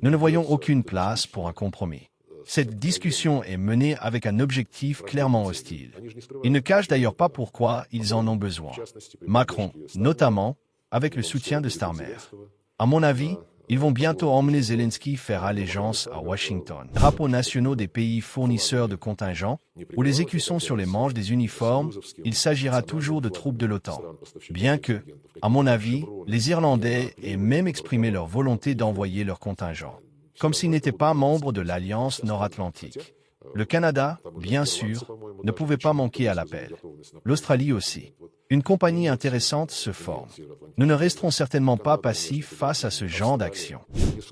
Nous ne voyons aucune place pour un compromis. Cette discussion est menée avec un objectif clairement hostile. Ils ne cachent d'ailleurs pas pourquoi ils en ont besoin. Macron, notamment, avec le soutien de Starmer. À mon avis, ils vont bientôt emmener Zelensky faire allégeance à Washington. Drapeaux nationaux des pays fournisseurs de contingents, ou les écussons sur les manches des uniformes, il s'agira toujours de troupes de l'OTAN. Bien que, à mon avis, les Irlandais aient même exprimé leur volonté d'envoyer leurs contingents, comme s'ils n'étaient pas membres de l'Alliance nord-atlantique. Le Canada, bien sûr, ne pouvait pas manquer à l'appel. L'Australie aussi. Une compagnie intéressante se forme. Nous ne resterons certainement pas passifs face à ce genre d'action.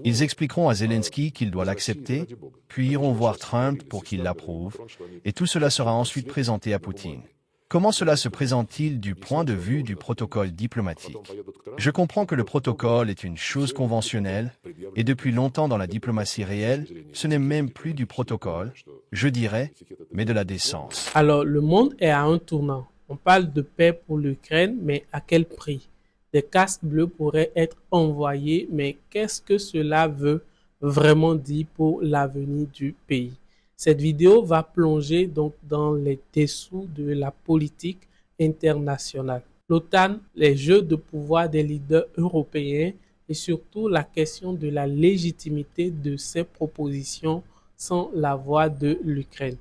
Ils expliqueront à Zelensky qu'il doit l'accepter, puis iront voir Trump pour qu'il l'approuve, et tout cela sera ensuite présenté à Poutine. Comment cela se présente-t-il du point de vue du protocole diplomatique? Je comprends que le protocole est une chose conventionnelle, et depuis longtemps dans la diplomatie réelle, ce n'est même plus du protocole, je dirais, mais de la décence. Alors, le monde est à un tournant. On parle de paix pour l'Ukraine, mais à quel prix? Des casques bleus pourraient être envoyés, mais qu'est-ce que cela veut vraiment dire pour l'avenir du pays? Cette vidéo va plonger donc dans les dessous de la politique internationale. L'OTAN, les jeux de pouvoir des leaders européens et surtout la question de la légitimité de ces propositions sans la voix de l'Ukraine.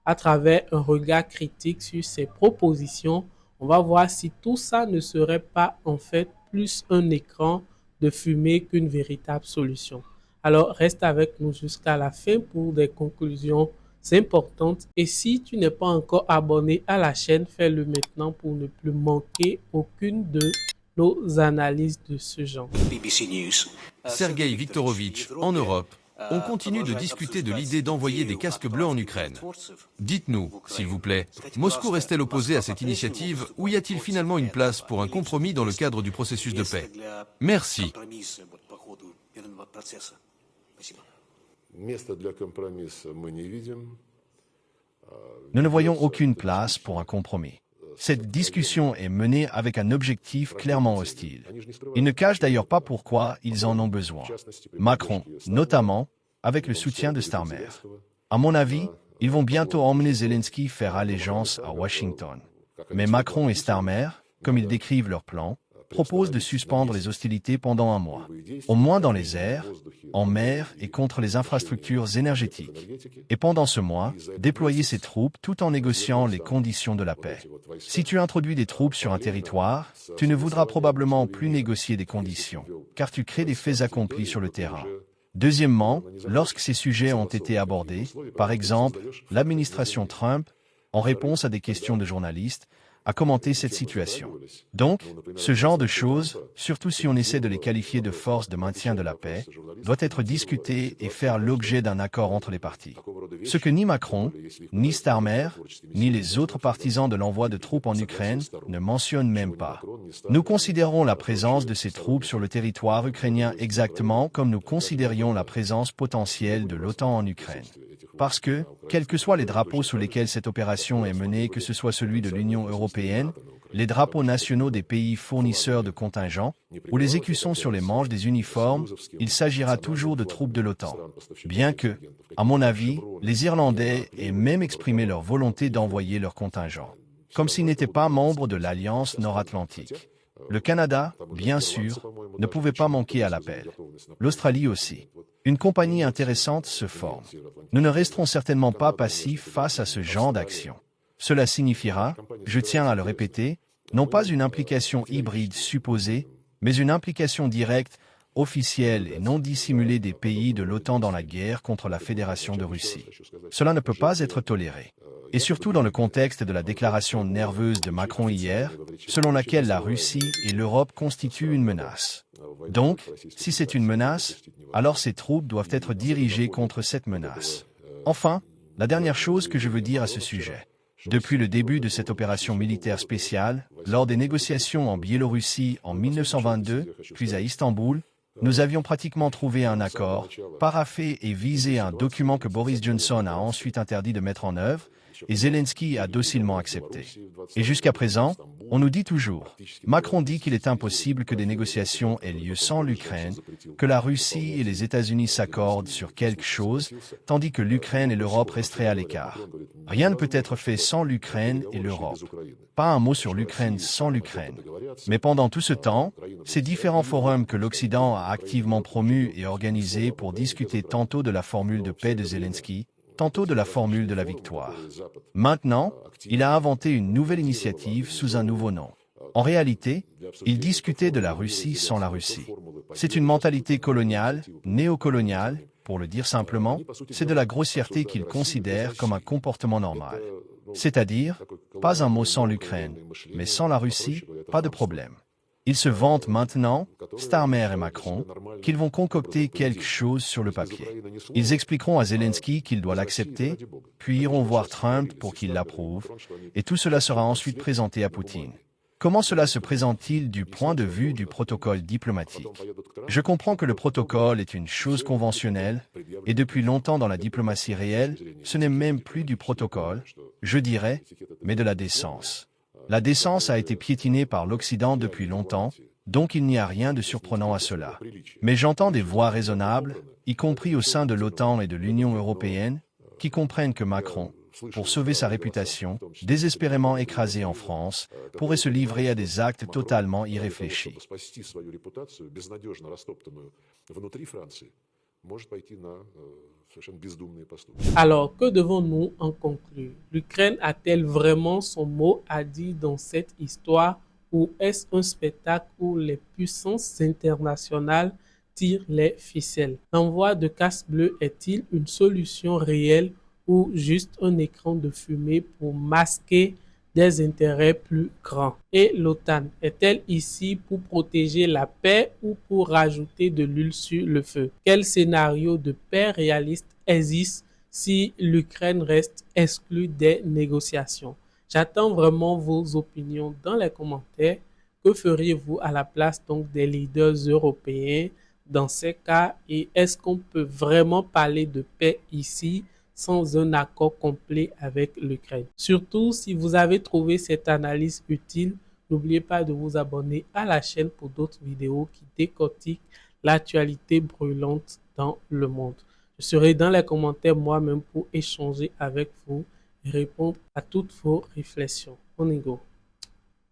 À travers un regard critique sur ces propositions, on va voir si tout ça ne serait pas en fait plus un écran de fumée qu'une véritable solution. Alors reste avec nous jusqu'à la fin pour des conclusions importantes. Et si tu n'es pas encore abonné à la chaîne, fais-le maintenant pour ne plus manquer aucune de nos analyses de ce genre. BBC News. Sergueï Viktorovitch, en Europe, on continue de discuter de l'idée d'envoyer des casques bleus en Ukraine. Dites-nous, s'il vous plaît, Moscou reste-t-elle opposée à cette initiative ou y a-t-il finalement une place pour un compromis dans le cadre du processus de paix? Merci. Nous ne voyons aucune place pour un compromis. Cette discussion est menée avec un objectif clairement hostile. Ils ne cachent d'ailleurs pas pourquoi ils en ont besoin. Macron, notamment, avec le soutien de Starmer. À mon avis, ils vont bientôt emmener Zelensky faire allégeance à Washington. Mais Macron et Starmer, comme ils décrivent leur plan, proposent de suspendre les hostilités pendant un mois, au moins dans les airs, en mer et contre les infrastructures énergétiques. Et pendant ce mois, déployer ces troupes tout en négociant les conditions de la paix. Si tu introduis des troupes sur un territoire, tu ne voudras probablement plus négocier des conditions, car tu crées des faits accomplis sur le terrain. Deuxièmement, lorsque ces sujets ont été abordés, par exemple, l'administration Trump, en réponse à des questions de journalistes, a commenté cette situation. Donc, ce genre de choses, surtout si on essaie de les qualifier de force de maintien de la paix, doit être discuté et faire l'objet d'un accord entre les parties. Ce que ni Macron, ni Starmer, ni les autres partisans de l'envoi de troupes en Ukraine ne mentionnent même pas. Nous considérons la présence de ces troupes sur le territoire ukrainien exactement comme nous considérions la présence potentielle de l'OTAN en Ukraine. Parce que, quels que soient les drapeaux sous lesquels cette opération est menée, que ce soit celui de l'Union européenne, les drapeaux nationaux des pays fournisseurs de contingents, ou les écussons sur les manches des uniformes, il s'agira toujours de troupes de l'OTAN. Bien que, à mon avis, les Irlandais aient même exprimé leur volonté d'envoyer leurs contingents, comme s'ils n'étaient pas membres de l'Alliance nord-atlantique. Le Canada, bien sûr, ne pouvait pas manquer à l'appel. L'Australie aussi. Une compagnie intéressante se forme. Nous ne resterons certainement pas passifs face à ce genre d'action. Cela signifiera, je tiens à le répéter, non pas une implication hybride supposée, mais une implication directe, officielle et non dissimulée des pays de l'OTAN dans la guerre contre la Fédération de Russie. Cela ne peut pas être toléré. Et surtout dans le contexte de la déclaration nerveuse de Macron hier, selon laquelle la Russie et l'Europe constituent une menace. Donc, si c'est une menace, alors ces troupes doivent être dirigées contre cette menace. Enfin, la dernière chose que je veux dire à ce sujet. Depuis le début de cette opération militaire spéciale, lors des négociations en Biélorussie en 1922, puis à Istanbul, nous avions pratiquement trouvé un accord, paraphé et visé un document que Boris Johnson a ensuite interdit de mettre en œuvre, et Zelensky a docilement accepté. Et jusqu'à présent, on nous dit toujours, Macron dit qu'il est impossible que des négociations aient lieu sans l'Ukraine, que la Russie et les États-Unis s'accordent sur quelque chose, tandis que l'Ukraine et l'Europe resteraient à l'écart. Rien ne peut être fait sans l'Ukraine et l'Europe. Pas un mot sur l'Ukraine sans l'Ukraine. Mais pendant tout ce temps, ces différents forums que l'Occident a activement promus et organisés pour discuter tantôt de la formule de paix de Zelensky, tantôt de la formule de la victoire. Maintenant, il a inventé une nouvelle initiative sous un nouveau nom. En réalité, il discutait de la Russie sans la Russie. C'est une mentalité coloniale, néocoloniale, pour le dire simplement, c'est de la grossièreté qu'il considère comme un comportement normal. C'est-à-dire, pas un mot sans l'Ukraine, mais sans la Russie, pas de problème. Ils se vantent maintenant, Starmer et Macron, qu'ils vont concocter quelque chose sur le papier. Ils expliqueront à Zelensky qu'il doit l'accepter, puis iront voir Trump pour qu'il l'approuve, et tout cela sera ensuite présenté à Poutine. Comment cela se présente-t-il du point de vue du protocole diplomatique? Je comprends que le protocole est une chose conventionnelle, et depuis longtemps dans la diplomatie réelle, ce n'est même plus du protocole, je dirais, mais de la décence. La décence a été piétinée par l'Occident depuis longtemps, donc il n'y a rien de surprenant à cela. Mais j'entends des voix raisonnables, y compris au sein de l'OTAN et de l'Union européenne, qui comprennent que Macron, pour sauver sa réputation, désespérément écrasée en France, pourrait se livrer à des actes totalement irréfléchis. Alors, que devons-nous en conclure? L'Ukraine a-t-elle vraiment son mot à dire dans cette histoire ou est-ce un spectacle où les puissances internationales tirent les ficelles? L'envoi de casques bleus est-il une solution réelle ou juste un écran de fumée pour masquer des intérêts plus grands? Et l'OTAN est-elle ici pour protéger la paix ou pour rajouter de l'huile sur le feu? Quel scénario de paix réaliste existe si l'Ukraine reste exclue des négociations? J'attends vraiment vos opinions dans les commentaires. Que feriez-vous à la place donc des leaders européens dans ces cas? Et est-ce qu'on peut vraiment parler de paix ici sans un accord complet avec l'Ukraine? Surtout, si vous avez trouvé cette analyse utile, n'oubliez pas de vous abonner à la chaîne pour d'autres vidéos qui décortiquent l'actualité brûlante dans le monde. Je serai dans les commentaires moi-même pour échanger avec vous et répondre à toutes vos réflexions. On y go.